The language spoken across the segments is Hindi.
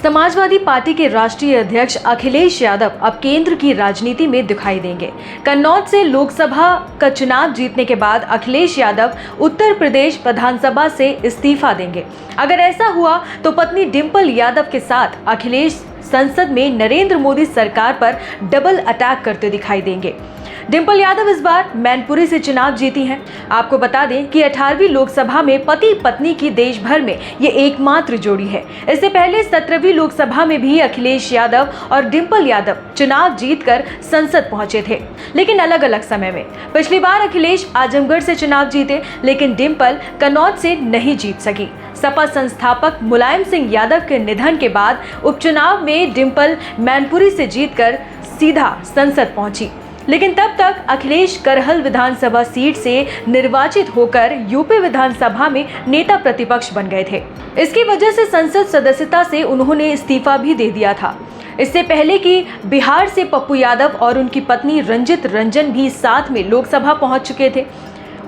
समाजवादी पार्टी के राष्ट्रीय अध्यक्ष अखिलेश यादव अब केंद्र की राजनीति में दिखाई देंगे। कन्नौज से लोकसभा का चुनाव जीतने के बाद अखिलेश यादव उत्तर प्रदेश विधानसभा से इस्तीफा देंगे। अगर ऐसा हुआ तो पत्नी डिंपल यादव के साथ अखिलेश संसद में नरेंद्र मोदी सरकार पर डबल अटैक करते दिखाई देंगे। डिंपल यादव इस बार मैनपुरी से चुनाव जीती हैं। आपको बता दें कि 18वीं लोकसभा में पति पत्नी की देश भर में ये एकमात्र जोड़ी है। इससे पहले 17वीं लोकसभा में भी अखिलेश यादव और डिंपल यादव चुनाव जीतकर संसद पहुंचे थे, लेकिन अलग अलग समय में। पिछली बार अखिलेश आजमगढ़ से चुनाव जीते, लेकिन डिंपल कन्नौज से नहीं जीत सकी। सपा संस्थापक मुलायम सिंह यादव के निधन के बाद उपचुनाव में डिंपल मैनपुरी से जीतकर सीधा संसद पहुंची, लेकिन तब तक अखिलेश करहल विधानसभा सीट से निर्वाचित होकर यूपी विधानसभा में नेता प्रतिपक्ष बन गए थे। इसकी वजह से संसद सदस्यता से उन्होंने इस्तीफा भी दे दिया था। इससे पहले कि बिहार से पप्पू यादव और उनकी पत्नी रंजित रंजन भी साथ में लोकसभा पहुंच चुके थे।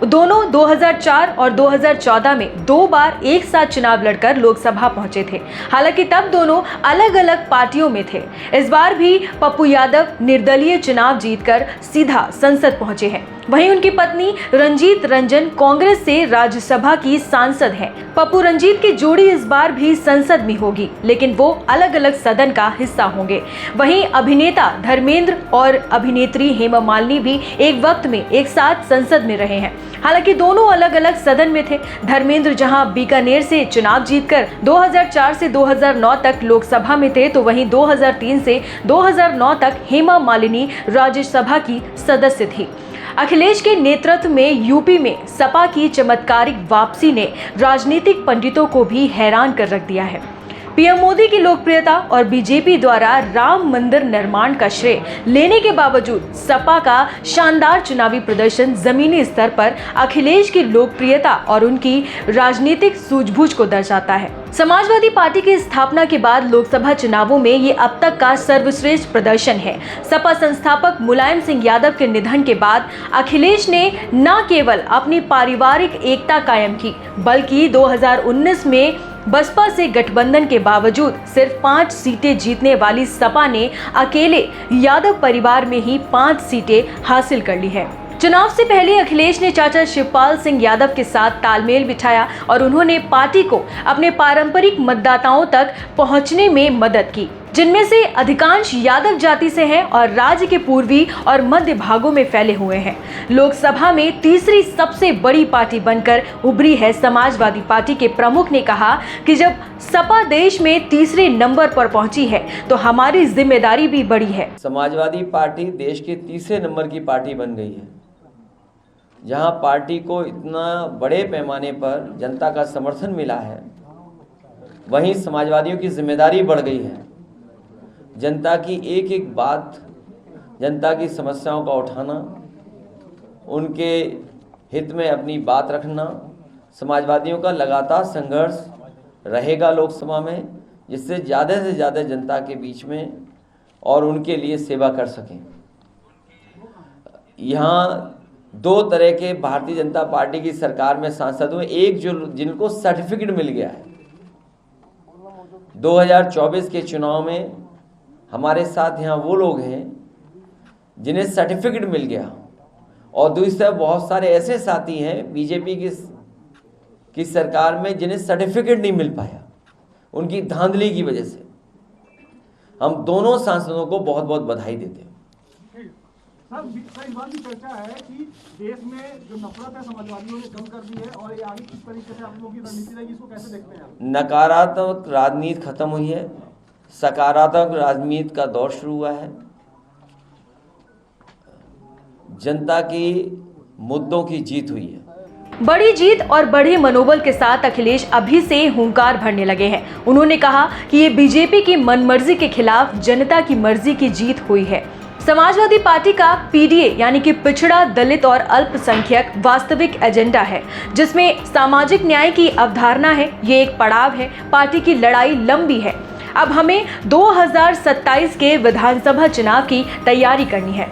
दोनों 2004 और 2014 में 2 बार एक साथ चुनाव लड़कर लोकसभा पहुंचे थे। हालांकि तब दोनों अलग अलग पार्टियों में थे। इस बार भी पप्पू यादव निर्दलीय चुनाव जीतकर सीधा संसद पहुंचे हैं। वहीं उनकी पत्नी रंजीत रंजन कांग्रेस से राज्यसभा की सांसद हैं। पप्पू रंजीत की जोड़ी इस बार भी संसद में होगी, लेकिन वो अलग अलग सदन का हिस्सा होंगे। वहीं अभिनेता धर्मेंद्र और अभिनेत्री हेमा मालिनी भी एक वक्त में एक साथ संसद में रहे हैं। हालांकि दोनों अलग अलग सदन में थे। धर्मेंद्र जहां बीकानेर से चुनाव जीतकर 2004 से 2009 तक लोकसभा में थे, तो वहीं 2003 से 2009 तक हेमा मालिनी राज्यसभा की सदस्य थी। अखिलेश के नेतृत्व में यूपी में सपा की चमत्कारिक वापसी ने राजनीतिक पंडितों को भी हैरान कर रख दिया है। पीएम मोदी की लोकप्रियता और बीजेपी द्वारा राम मंदिर निर्माण का श्रेय लेने के बावजूद सपा का शानदार चुनावी प्रदर्शन जमीनी स्तर पर अखिलेश की लोकप्रियता और उनकी राजनीतिक सूझबूझ को दर्शाता है। समाजवादी पार्टी की स्थापना के बाद लोकसभा चुनावों में ये अब तक का सर्वश्रेष्ठ प्रदर्शन है। सपा संस्थापक मुलायम सिंह यादव के निधन के बाद अखिलेश ने न केवल अपनी पारिवारिक एकता कायम की, बल्कि 2019 में बसपा से गठबंधन के बावजूद सिर्फ 5 सीटें जीतने वाली सपा ने अकेले यादव परिवार में ही 5 सीटें हासिल कर ली है। चुनाव से पहले अखिलेश ने चाचा शिवपाल सिंह यादव के साथ तालमेल बिठाया और उन्होंने पार्टी को अपने पारंपरिक मतदाताओं तक पहुंचने में मदद की, जिनमें से अधिकांश यादव जाति से हैं और राज्य के पूर्वी और मध्य भागों में फैले हुए हैं। लोकसभा में तीसरी सबसे बड़ी पार्टी बनकर उभरी है समाजवादी पार्टी के प्रमुख ने कहा कि जब सपा देश में तीसरे नंबर पर पहुंची है तो हमारी जिम्मेदारी भी बड़ी है। समाजवादी पार्टी देश के तीसरे नंबर की पार्टी बन गई है। जहां पार्टी को इतना बड़े पैमाने पर जनता का समर्थन मिला है, वहीं समाजवादियों की जिम्मेदारी बढ़ गई है। जनता की एक एक बात, जनता की समस्याओं का उठाना, उनके हित में अपनी बात रखना, समाजवादियों का लगातार संघर्ष रहेगा लोकसभा में, जिससे ज़्यादा से ज़्यादा जनता के बीच में और उनके लिए सेवा कर सकें। यहाँ 2 तरह के भारतीय जनता पार्टी की सरकार में सांसद हुए। एक जो जिनको सर्टिफिकेट मिल गया है 2024 के चुनाव में, हमारे साथ यहाँ वो लोग हैं जिन्हें सर्टिफिकेट मिल गया, और दूसरी तरफ बहुत सारे ऐसे साथी हैं बीजेपी की सरकार में जिन्हें सर्टिफिकेट नहीं मिल पाया, उनकी धांधली की वजह से। हम दोनों सांसदों को बहुत बहुत बधाई देते हैं। सर, इस बात की चर्चा है कि देश में जो नफरत है समाजवादियों ने कम कर दी है, और ये आगे किस तरीके से आप लोगों की रणनीति रहेगी, इसको कैसे देखते हैं? नकारात्मक राजनीति खत्म हुई है, सकारात्मक राजनीति का दौर शुरू हुआ है। जनता की मुद्दों की जीत हुई है। बड़ी जीत और बड़े मनोबल के साथ अखिलेश अभी से हुंकार भरने लगे हैं। उन्होंने कहा कि ये बीजेपी की मनमर्जी के खिलाफ जनता की मर्जी की जीत हुई है। समाजवादी पार्टी का पीडीए यानी कि पिछड़ा, दलित और अल्पसंख्यक वास्तविक एजेंडा है, जिसमें सामाजिक न्याय की अवधारणा है। ये एक पड़ाव है। पार्टी की लड़ाई लंबी है। अब हमें 2027 के विधानसभा चुनाव की तैयारी करनी है।